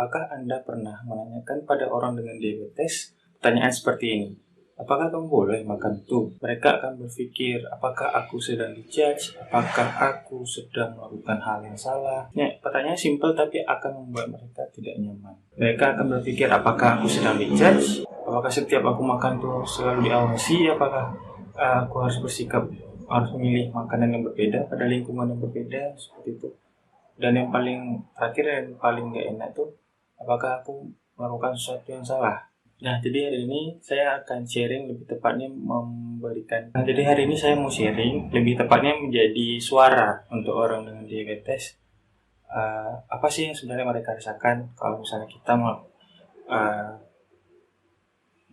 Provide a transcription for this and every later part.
Apakah Anda pernah menanyakan pada orang dengan diabetes pertanyaan seperti ini? Apakah kamu boleh makan itu? Mereka akan berpikir, apakah aku sedang dijudge? Apakah aku sedang melakukan hal yang salah? Pertanyaan simpel tapi akan membuat mereka tidak nyaman. Mereka akan berpikir, apakah aku sedang dijudge? Apakah setiap aku makan itu selalu diawasi? Apakah aku harus bersikap, harus memilih makanan yang berbeda pada lingkungan yang berbeda? Seperti itu. Dan yang paling terakhir, yang paling gak enak tuh, apakah aku melakukan sesuatu yang salah? Nah, jadi hari ini saya akan sharing, lebih tepatnya jadi hari ini saya mau sharing, lebih tepatnya menjadi suara untuk orang dengan diabetes. Apa sih yang sebenarnya mereka rasakan kalau misalnya kita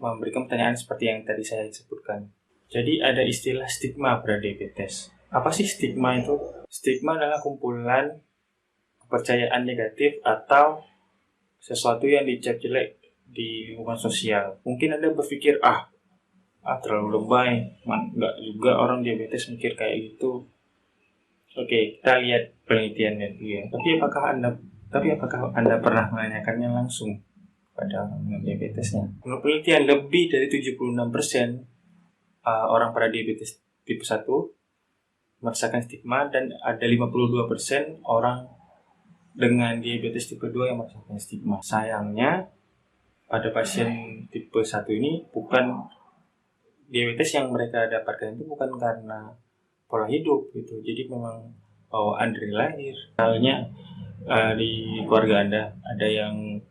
memberikan pertanyaan seperti yang tadi saya sebutkan. Jadi ada istilah stigma pada diabetes. Apa sih stigma itu? Stigma adalah kumpulan kepercayaan negatif atau sesuatu yang dicap jelek di lingkungan sosial. Mungkin Anda berpikir, terlalu lebay, nggak juga orang diabetes mikir kayak gitu. Oke, kita lihat penelitiannya dulu ya. Tapi apakah Anda pernah menanyakannya langsung pada orang dengan diabetesnya? Menurut penelitian, lebih dari 76% orang pada diabetes tipe 1 merasakan stigma, dan ada 52% orang dengan diabetes tipe 2 yang merasakan stigma. Sayangnya, pada pasien tipe 1 ini bukan diabetes yang mereka dapatkan itu bukan karena pola hidup gitu. Jadi memang bawaan dari lahir. Misalnya di keluarga Anda ada yang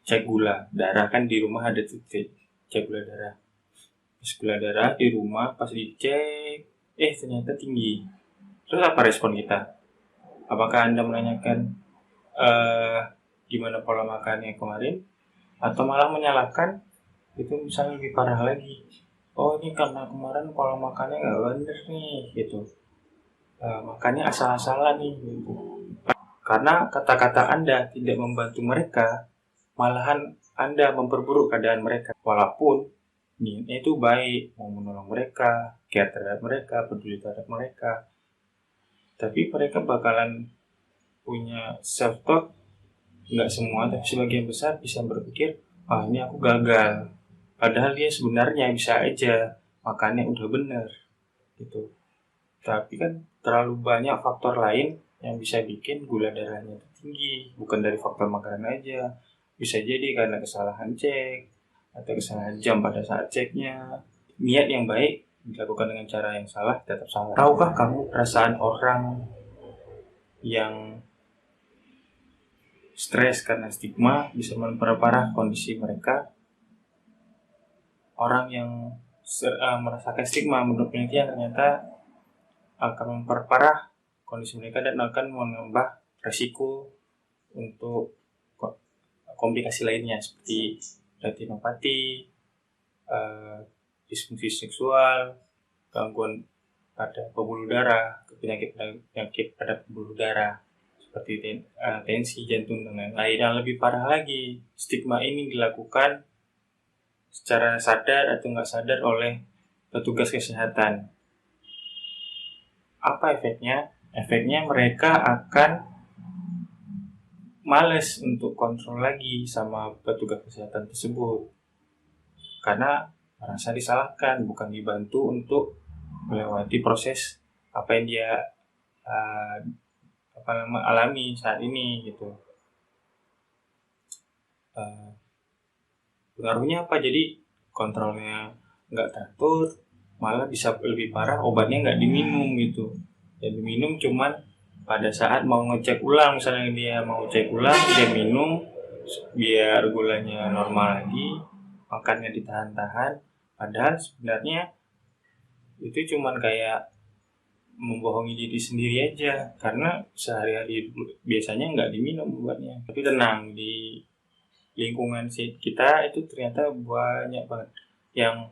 cek gula darah, kan di rumah ada tuh cek gula darah. Pas gula darah di rumah pas dicek, ternyata tinggi. Terus apa respon kita? Apakah Anda menanyakan gimana pola makannya kemarin? Atau malah menyalahkan? Itu misalnya lebih parah lagi. Ini karena kemarin pola makannya nggak bener nih, gitu. Makannya asal-asalan nih, gitu. Karena kata-kata Anda tidak membantu mereka, malahan Anda memperburuk keadaan mereka. Walaupun niatnya itu baik, mau menolong mereka, care terhadap mereka, peduli terhadap mereka. Tapi mereka bakalan punya self-talk, nggak semua, tapi sebagian besar bisa berpikir, ini aku gagal. Padahal dia sebenarnya bisa aja makannya udah bener, gitu. Tapi kan terlalu banyak faktor lain yang bisa bikin gula darahnya tinggi, bukan dari faktor makanan aja. Bisa jadi karena kesalahan cek, atau kesalahan jam pada saat ceknya. Niat yang baik dilakukan dengan cara yang salah tetap salah. Tahukah kamu perasaan orang yang stres karena stigma bisa memperparah kondisi mereka? Orang yang merasakan stigma menurut penelitian ternyata akan memperparah kondisi mereka dan akan menambah resiko untuk komplikasi lainnya seperti retinopati, disfungsi seksual, gangguan pada pembuluh darah, penyakit pada pembuluh darah seperti tensi jantung dan lain-lain. Dan lebih parah lagi, stigma ini dilakukan secara sadar atau nggak sadar oleh petugas kesehatan. Apa efeknya? Efeknya mereka akan males untuk kontrol lagi sama petugas kesehatan tersebut karena merasa disalahkan, bukan dibantu untuk melewati proses apa yang dia alami saat ini, gitu. Pengaruhnya apa? Jadi kontrolnya nggak teratur, malah bisa lebih parah, obatnya nggak diminum gitu. Ya diminum cuman pada saat mau ngecek ulang, misalnya dia mau cek ulang, dia minum biar gulanya normal lagi, makannya ditahan-tahan. Padahal sebenarnya itu cuman kayak membohongi diri sendiri aja, karena sehari-hari biasanya nggak diminum obatnya. Tapi tenang, di lingkungan kita itu ternyata banyak banget yang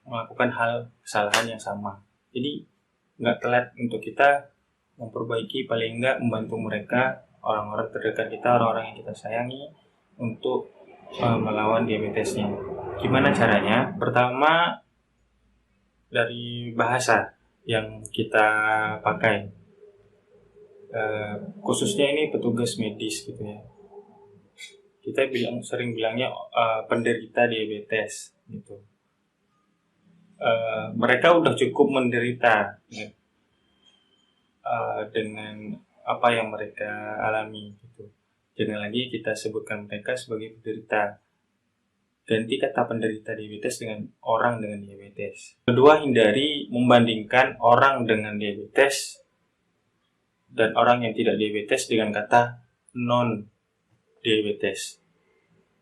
melakukan kesalahan yang sama. Jadi nggak telat untuk kita memperbaiki, paling nggak membantu mereka, orang-orang terdekat kita, orang-orang yang kita sayangi untuk melawan diabetesnya. Gimana caranya? Pertama, dari bahasa yang kita pakai. khususnya ini petugas medis gitu ya. Kita sering bilangnya penderita diabetes gitu. Mereka udah cukup menderita ya, dengan apa yang mereka alami gitu. Jangan lagi kita sebutkan mereka sebagai penderita. Ganti kata penderita diabetes dengan orang dengan diabetes. Kedua, hindari membandingkan orang dengan diabetes dan orang yang tidak diabetes dengan kata non diabetes,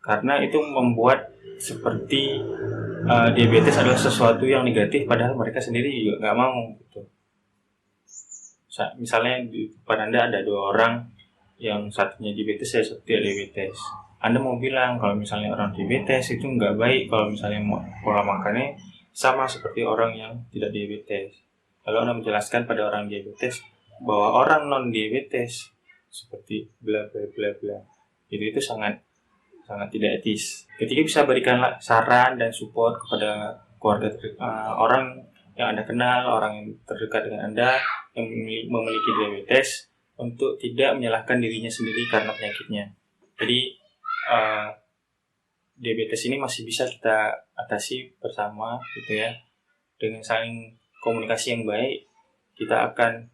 karena itu membuat seperti diabetes adalah sesuatu yang negatif, padahal mereka sendiri juga nggak mau gitu. Misalnya di depan Anda ada dua orang, yang satunya diabetes dan satu tidak diabetes. Anda mau bilang kalau misalnya orang diabetes itu nggak baik kalau misalnya pola makannya sama seperti orang yang tidak diabetes. Lalu Anda menjelaskan pada orang diabetes bahwa orang non diabetes seperti bla bla bla bla, itu sangat sangat tidak etis. Ketika bisa berikan saran dan support kepada keluarga orang yang Anda kenal, orang yang terdekat dengan Anda yang memiliki diabetes, untuk tidak menyalahkan dirinya sendiri karena penyakitnya. Jadi diabetes ini masih bisa kita atasi bersama gitu ya. Dengan saling komunikasi yang baik, kita akan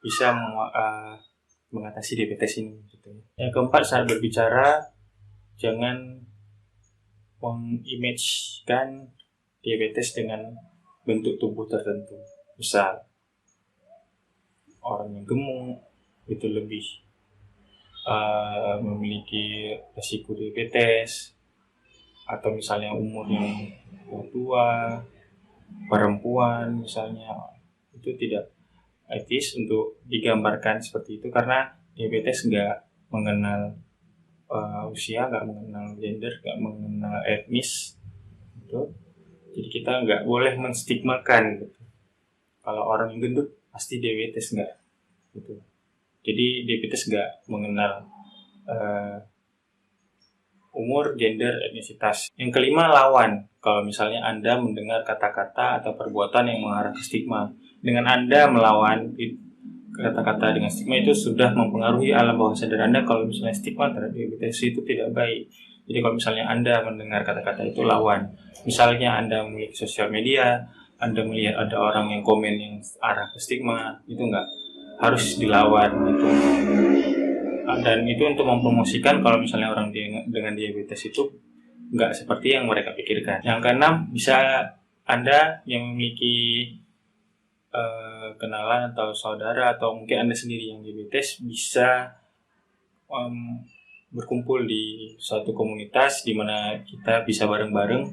bisa mengatasi diabetes ini gitu ya. Yang keempat, saat berbicara jangan mengimage-kan diabetes dengan bentuk tubuh tertentu. Misal orang yang gemuk itu lebih memiliki resiko diabetes, atau misalnya umur yang tua, perempuan misalnya, itu tidak etis untuk digambarkan seperti itu, karena diabetes nggak mengenal usia, nggak mengenal gender, nggak mengenal etnis gitu. Jadi kita nggak boleh menstigmakan gitu. Kalau orang yang gendut pasti diabetes, nggak gitu. Jadi diabetes nggak mengenal umur, gender, etnisitas. Yang kelima, lawan. Kalau misalnya Anda mendengar kata-kata atau perbuatan yang mengarah ke stigma, dengan Anda melawan kata-kata dengan stigma, itu sudah mempengaruhi alam bawah sadar Anda kalau misalnya stigma terhadap diabetes itu tidak baik. Jadi kalau misalnya Anda mendengar kata-kata itu, lawan. Misalnya Anda memiliki sosial media, Anda melihat ada orang yang komen yang arah ke stigma, itu nggak harus dilawan gitu. Dan itu untuk mempromosikan kalau misalnya orang dengan diabetes itu nggak seperti yang mereka pikirkan. Yang keenam, bisa Anda yang memiliki kenalan atau saudara atau mungkin Anda sendiri yang diabetes, bisa berkumpul di suatu komunitas di mana kita bisa bareng-bareng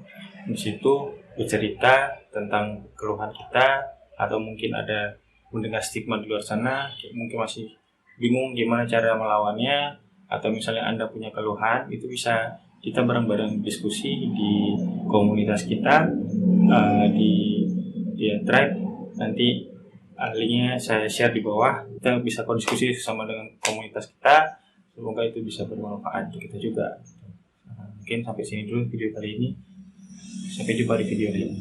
di situ bercerita tentang keluhan kita, atau mungkin ada mendengar stigma di luar sana, mungkin masih bingung gimana cara melawannya, atau misalnya Anda punya keluhan, itu bisa kita bareng-bareng diskusi di komunitas kita, di tribe. Nanti linknya saya share di bawah. Kita bisa diskusi sama dengan komunitas kita. Semoga itu bisa bermanfaat untuk kita juga. Mungkin sampai sini dulu video kali ini. Sampai jumpa di video lain.